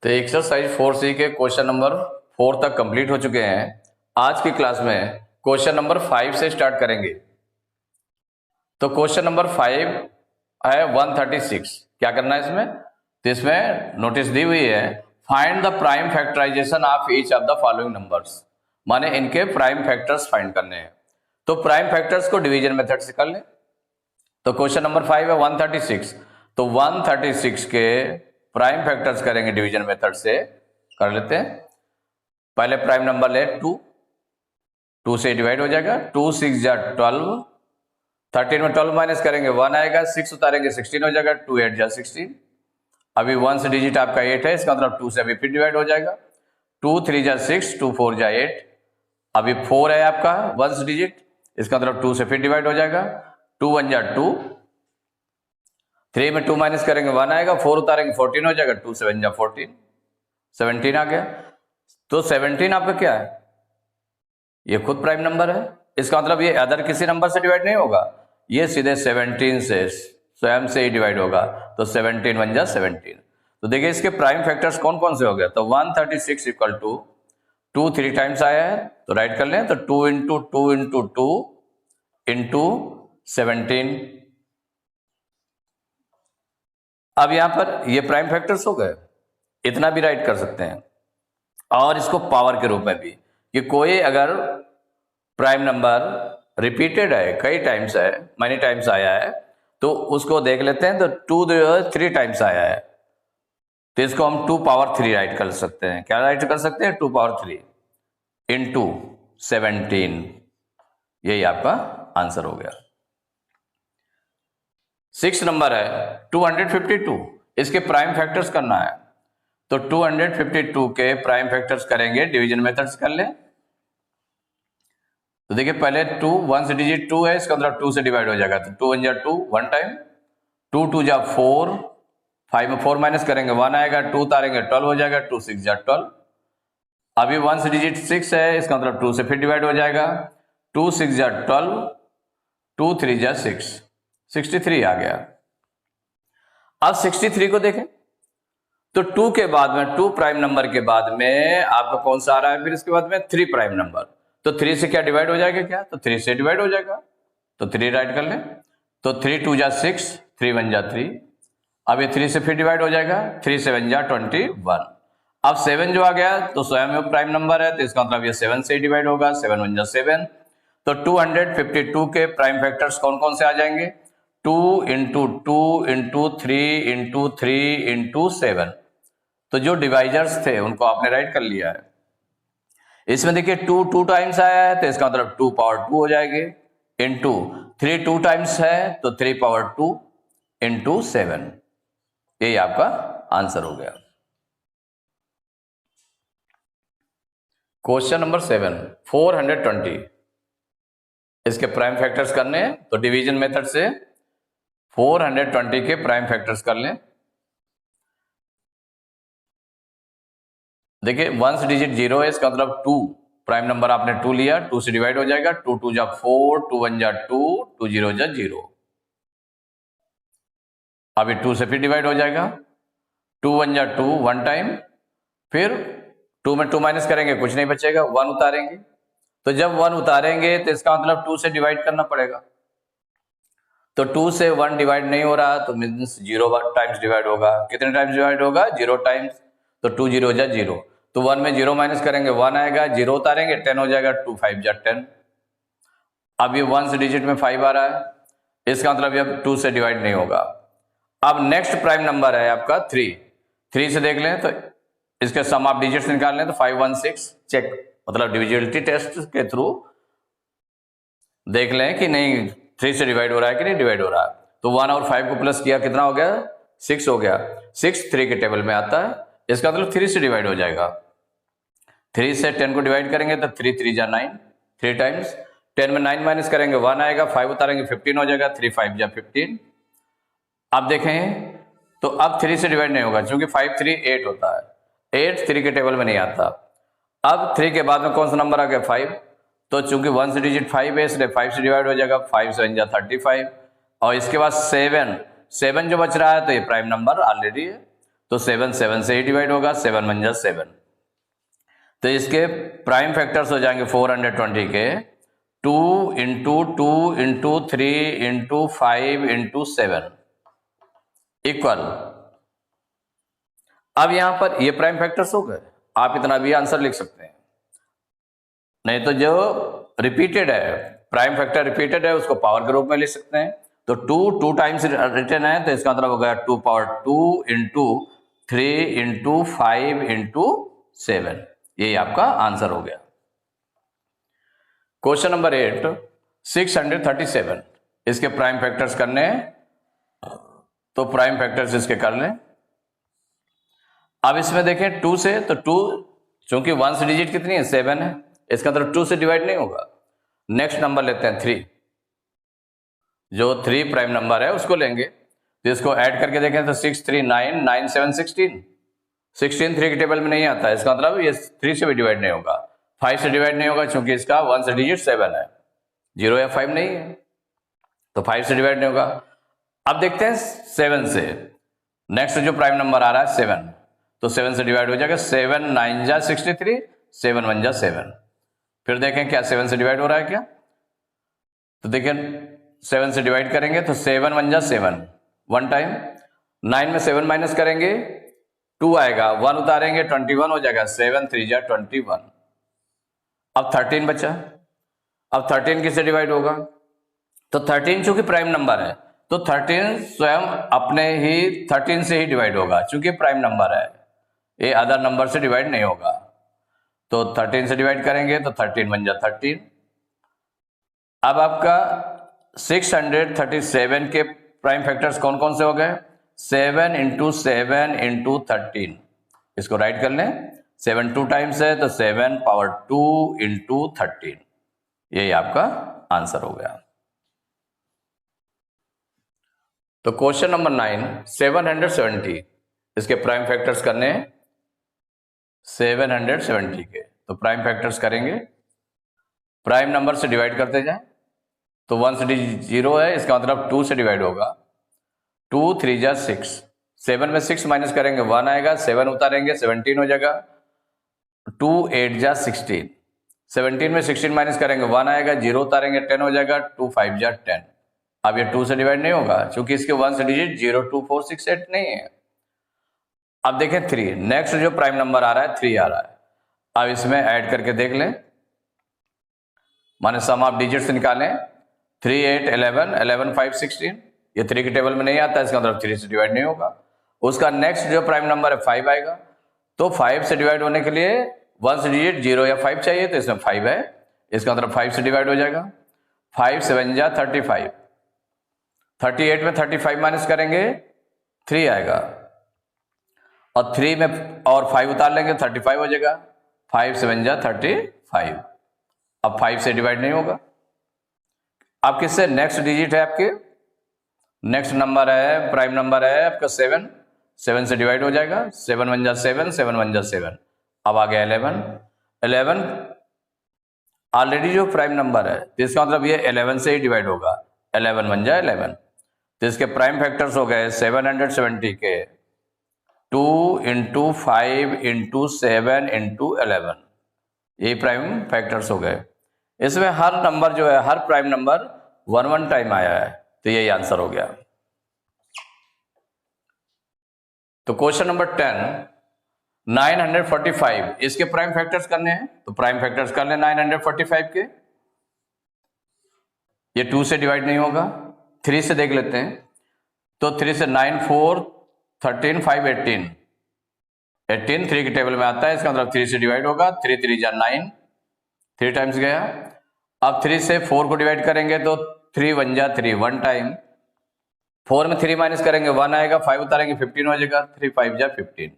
तो exercise 4C के question number 4 तक कंप्लीट हो चुके हैं। आज की क्लास में क्वेश्चन नंबर 5 से स्टार्ट करेंगे। तो क्वेश्चन नंबर 5 है 136। क्या करना है इसमें? तो इसमें नोटिस दी हुई है, find the prime factorisation of each of the following numbers, माने इनके प्राइम फैक्टर्स फाइंड करने हैं। तो प्राइम फैक्टर्स को डिवीजन मेथड से कर लें। तो क्वेश्चन नंबर 5 है 136। तो 136 के प्राइम फैक्टर्स करेंगे डिवीजन मेथड से, कर लेते हैं। पहले प्राइम नंबर ले 2 से डिवाइड हो जाएगा। 2 6 जा 12, 13 में 12 माइनस करेंगे 1 आएगा, 6 उतारेंगे 16 हो जाएगा। 2 8 जा 16। अभी 1 से डिजिट आपका 8 है, इसका मतलब 2 से अभी फिर डिवाइड हो जाएगा। 2 3 जा 6, 2 4 जा 8। अभी 4 है आपका 1 से डिजिट, इसका मतलब 2 से फिर डिवाइड हो जाएगा। 2 1 जा 2, 3 में 2 माइनस करेंगे 1 आएगा, 4 उतारेंगे 14 हो जाएगा। 2 7 जा 14, 17 आ गया। तो 17 आपका क्या है? ये खुद प्राइम नंबर है। इसका मतलब ये अदर किसी नंबर से डिवाइड नहीं होगा, ये सीधे 17 से स्वयं से ही डिवाइड होगा। तो 17 1 जा 17। तो देखिए इसके प्राइम फैक्टर्स कौन कौन से हो गए। तो 136 इक्वल टू 2 3 टाइम्स आया है, तो राइट कर लें। तो 2 इंटू 2 इंटू 2 इंटू 17। अब यहां पर ये प्राइम फैक्टर्स हो गए, इतना भी राइट कर सकते हैं। और इसको पावर के रूप में भी, कि कोई अगर प्राइम नंबर रिपीटेड है, कई टाइम्स है, मैनी टाइम्स आया है, तो उसको देख लेते हैं। तो 2 3 टाइम्स आया है, तो इसको हम 2 पावर 3 राइट कर सकते हैं। क्या राइट कर सकते हैं? 2 पावर 3 इंटू 17। यही आपका आंसर हो गया। 6 नंबर है 252। इसके प्राइम फैक्टर्स करना है। तो 252 के प्राइम फैक्टर्स करेंगे डिवीजन मेथड से कर लें। तो देखिए पहले 2 1 से डिजिट 2 है, इसका मतलब 2 से डिवाइड हो जाएगा। तो 2 1 जा 2 1 टाइम, 2 2 जा 4, 5 में 4 माइनस करेंगे 1 आएगा, 2 उतारेंगे 12 हो जाएगा। 2 6 जा 12। अभी 1 से डिजिट 6 है, इसका मतलब 2 से फिर डिवाइड हो जाएगा। 2 6 जा 12, 2 3 जा 6, 63 आ गया। अब 63 को देखें तो 2 के बाद में, 2 प्राइम नंबर के बाद में आपका कौन सा आ रहा है? फिर इसके बाद में 3 प्राइम नंबर। तो 3 से क्या डिवाइड हो जाएगा? क्या? तो 3 से डिवाइड हो जाएगा। तो 3 राइट कर लें। तो 3 2 जा 6, 3 1 जा 3। अब ये 3 से फिर डिवाइड हो जाएगा। 3 7 जा 21। अब 7 जो आ गया तो स्वयं में प्राइम नंबर है, तो इसका मतलब ये 7 से डिवाइड होगा। 7 1 जा 7। तो 252 के प्राइम फैक्टर्स कौन कौन से आ जाएंगे? 2 इंटू 2 इंटू 3 इंटू 3 इंटू 7। तो जो डिवाइजर्स थे उनको आपने राइट कर लिया है। इसमें देखिए 2 2 टाइम्स आया है, तो इसका मतलब 2 पावर 2 हो जाएगी। इंटू 3 2 टाइम्स है, तो 3 पावर 2 इंटू 7। यही आपका आंसर हो गया। Question number 7 420। इसके प्राइम फैक्टर्स करने हैं, तो डिवीजन मेथड से 420 के प्राइम फैक्टर्स कर लें। देखिए 1 से डिजिट 0 है, इसका मतलब 2 प्राइम नंबर आपने 2 लिया, 2 से डिवाइड हो जाएगा। 2 2 जा 4, 2 1 जा 2, 2 0 जा 0। अभी 2 से फिर डिवाइड हो जाएगा। 2 1 जा 2 1 टाइम, फिर 2 में 2 माइनस करेंगे कुछ नहीं बचेगा, 1 उतारेंगे। तो जब 1 उतारेंगे तो इसका मतलब 2 से डिवाइड करना पड़ेगा। तो 2 से 1 डिवाइड नहीं हो रहा, तो मीन्स 0 टाइम्स डिवाइड होगा। कितने टाइम्स डिवाइड होगा? 0 टाइम्स। तो 2 0 जा 0। तो 1 में 0 माइनस करेंगे 1 आएगा, 0 उतारेंगे 10 हो जाएगा। 2 5 जा 10। अब ये 1 से डिजिट में 5 आ रहा है, इसका मतलब ये 2 से डिवाइड नहीं होगा। अब नेक्स्ट प्राइम नंबर है आपका 3। 3 से देख लें तो इसके सम ऑफ डिजिट्स निकाल लें, तो 5 1 6 चेक, मतलब डिविजिबिलिटी टेस्ट के थ्रू देख लें कि नहीं 3 से डिवाइड हो रहा है कि नहीं डिवाइड हो रहा है। तो 1 और 5 को प्लस किया, कितना हो गया? 6 हो गया। 6 3 के टेबल में आता है, इसका मतलब 3 से डिवाइड हो जाएगा। 3 से 10 को डिवाइड करेंगे तो 3 3 जा 9, 3 टाइम्स। 10 में 9 माइनस करेंगे 1 आएगा, 5 उतारेंगे 15 हो जाएगा। 3 5 जा 15। अब देखें तो अब 3 से डिवाइड नहीं होगा, क्योंकि 5 3 8 होता है। 8 3 के टेबल में नहीं आता। अब 3 के बाद में कौन सा नंबर आ गया? 5। तो चूंकि 1 से डिजिट 5 है, इसलिए 5 से डिवाइड हो जाएगा। 5 7 जा 35। और इसके बाद 7 जो बच रहा है, तो ये प्राइम नंबर ऑलरेडी है, तो 7 7 से ही डिवाइड होगा, 7 वन जा 7। तो इसके प्राइम फैक्टर्स हो जाएंगे 420 के 2 into 2 into 3 into 5 into 7 equal. अब यहां पर ये प्राइम फैक्टर्स हो गए, आप इतना भी आंसर लिख सकते हैं। नहीं तो जो रिपीटेड है, प्राइम फैक्टर रिपीटेड है, उसको पावर के रूप में लिख सकते हैं। तो 2 टाइम्स रिटर्न है, तो इसका मतलब हो गया 2 पावर 2 इंटू 3 इंटू 5 इंटू 7। यही आपका आंसर हो गया। क्वेश्चन नंबर 8 637, इसके प्राइम फैक्टर्स करने हैं, तो प्राइम फैक्टर्स इसके कर लें। अब इसमें देखें 2 से, तो 2 चूंकि वंस डिजिट कितनी है 7 है, इसका मतलब 2 से डिवाइड नहीं होगा। नेक्स्ट नंबर लेते हैं 3, जो 3 प्राइम नंबर है उसको लेंगे, तो इसको ऐड करके देखें तो 6 3 9 9 7 16 16 3 के टेबल में नहीं आता है, इसका मतलब ये 3 से भी डिवाइड नहीं होगा, 5 से डिवाइड नहीं होगा, क्योंकि इसका वंस डिजिट 7 है, 0 या 5 नहीं है, तो 5 से डिवाइड नहीं होगा। अब देखते हैं 7 से, नेक्स्ट जो प्राइम नंबर आ रहा है 7, तो 7 से डिवाइड हो जाएगा, 7 9 जा 63, 7 1 जा 7। फिर देखें क्या 7 से डिवाइड हो रहा है क्या, तो देखें 7 से डिवाइड करेंगे तो 7 1 जा 7 वन टाइम, 9 में 7 माइनस करेंगे 2 आएगा, 1 उतारेंगे 21 हो जाएगा, 7 3 जा 21। अब 13 बचा, अब 13 किससे डिवाइड होगा, तो 13 चूंकि प्राइम नंबर है, तो 13 स्वयं अपने ही 13 से ही डिवाइड होगा, चूंकि प्राइम नंबर है, ये अदर नंबर से डिवाइड नहीं होगा। तो 13 से डिवाइड करेंगे तो 13 बन जा 13। अब आपका 637 के प्राइम फैक्टर्स कौन कौन से हो गए, 7 इंटू 7 इंटू 13, इसको राइट कर लें, 7 2 टाइम्स है, तो 7 पावर 2 इंटू 13, यही आपका आंसर हो गया। तो क्वेश्चन नंबर 9 770, इसके प्राइम फैक्टर्स करने हैं 770 के, तो प्राइम फैक्टर्स करेंगे, प्राइम नंबर से डिवाइड करते जाएं, तो 1 से 0 है, इसका मतलब 2 से डिवाइड होगा, 2 3 जा 6, 7 में 6 माइनस करेंगे 1 आएगा, 7 उतारेंगे 17 हो जाएगा, 2 8 जा 16, 17 में 16 माइनस करेंगे 1 आएगा, 0 उतारेंगे 10 हो जाएगा, 2 5 जा 10। अब ये 2 से डिवाइड नहीं होगा, क्योंकि इसके 1 से डिजिट 0 2 4 6 8 नहीं है। अब देखें 3, नेक्स्ट जो प्राइम नंबर आ रहा है 3 आ रहा है, अब इसमें ऐड करके देख लें, माने सम ऑफ डिजिट्स निकालें, 3 8 11 11 5 16, ये 3 के टेबल में नहीं आता, इसका मतलब 3 से डिवाइड नहीं होगा। उसका नेक्स्ट जो प्राइम नंबर है 5 आएगा, तो 5 से डिवाइड होने के लिए 1 से डिजिट 0 या 5 चाहिए, तो इसमें 5 है, इसका मतलब 5 से डिवाइड हो जाएगा, 5 7 जा 35, 38 में 35 माइनस करेंगे 3 आएगा, और 3 में और 5 उतार लेंगे 35 हो जाएगा, 5 7 जा 35। अब 5 से डिवाइड नहीं होगा। अब किससे नेक्स्ट डिजिट है आपके, नेक्स्ट नंबर है प्राइम नंबर है आपका 7, 7 से डिवाइड हो जाएगा, 7 1 जा 7 7 1 जा 7। अब आ गया 11, 11 ऑलरेडी जो प्राइम नंबर है, तो इसका मतलब ये 11 से ही डिवाइड होगा, 11 1 जा 11, तो इसके प्राइम फैक्टर्स हो गए 770 के 2 इंटू 5 इंटू 7 इंटू 11, ये प्राइम फैक्टर्स हो गए। इसमें हर नंबर जो है, हर प्राइम नंबर 1 1 टाइम आया है, तो यही आंसर हो गया। तो क्वेश्चन नंबर 10 945, इसके प्राइम फैक्टर्स करने हैं, तो प्राइम फैक्टर्स कर लें 945 के, ये 2 से डिवाइड नहीं होगा, 3 से देख लेते हैं, तो 3 से 9 4 13 5 18, 18 3 के टेबल में आता है, इसका मतलब 3 से डिवाइड होगा, 3 3 जा 9, 3 टाइम्स गया। अब 3 से 4 को डिवाइड करेंगे तो 3 1 जा 3 वन टाइम, 4 में 3 माइनस करेंगे 1 आएगा, 5 उतारेंगे 15 हो जाएगा, 3 5 जा 15।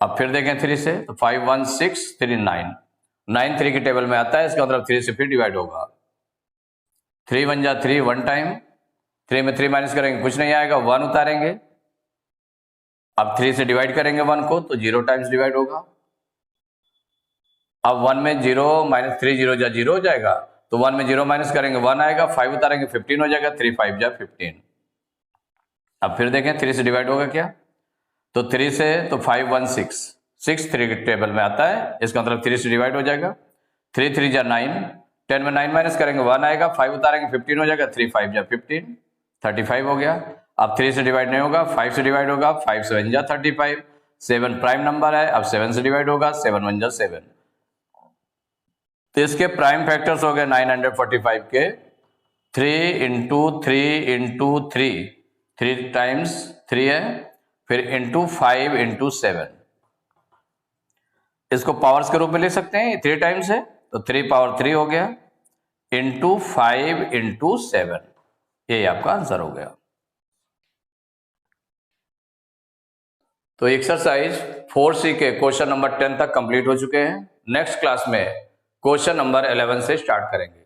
अब फिर देखें 3 से, तो 5 1 6 3 9, 9 3 के टेबल में आता है, इसका मतलब 3 से फिर डिवाइड होगा, 3 1 जा 3 वन टाइम, 3 में 3 माइनस करेंगे कुछ नहीं आएगा, 1 उतारेंगे, अब 3 से डिवाइड करेंगे 1 को, तो 0 टाइम्स डिवाइड होगा। अब 1 में 0 माइनस 3 0 जा 0 हो जाएगा, तो 1 में 0 माइनस करेंगे 1 आएगा, 5 उतारेंगे 15 हो जाएगा, 3 5 जा 15। अब फिर देखें 3 से डिवाइड होगा क्या, तो 3 से तो 5 1 6, 6 3 के टेबल में आता है, इसका मतलब 3 से डिवाइड हो जाएगा। 3 3 जा 9, 10 में 9 माइनस करेंगे 1 आएगा, 5 उतारेंगे 15 हो जाएगा, 3 5 जा 15, 35 हो गया। अब 3 से डिवाइड नहीं होगा, 5 से डिवाइड होगा, 5 7 जा 35, 7 प्राइम नंबर है, अब 7 से डिवाइड होगा, 7 1 जा 7। तो इसके प्राइम फैक्टर्स हो गए 945 के 3 इंटू 3 इंटू 3, 3 टाइम्स 3 है, फिर इंटू 5 इंटू 7। इसको पावर्स के रूप में लिख सकते हैं, 3 टाइम्स है तो 3 पावर 3 हो गया, इंटू 5 इंटू 7, ये आपका आंसर हो गया। तो एक्सरसाइज 4C के क्वेश्चन नंबर 10 तक कंप्लीट हो चुके हैं। नेक्स्ट क्लास में क्वेश्चन नंबर 11 से स्टार्ट करेंगे।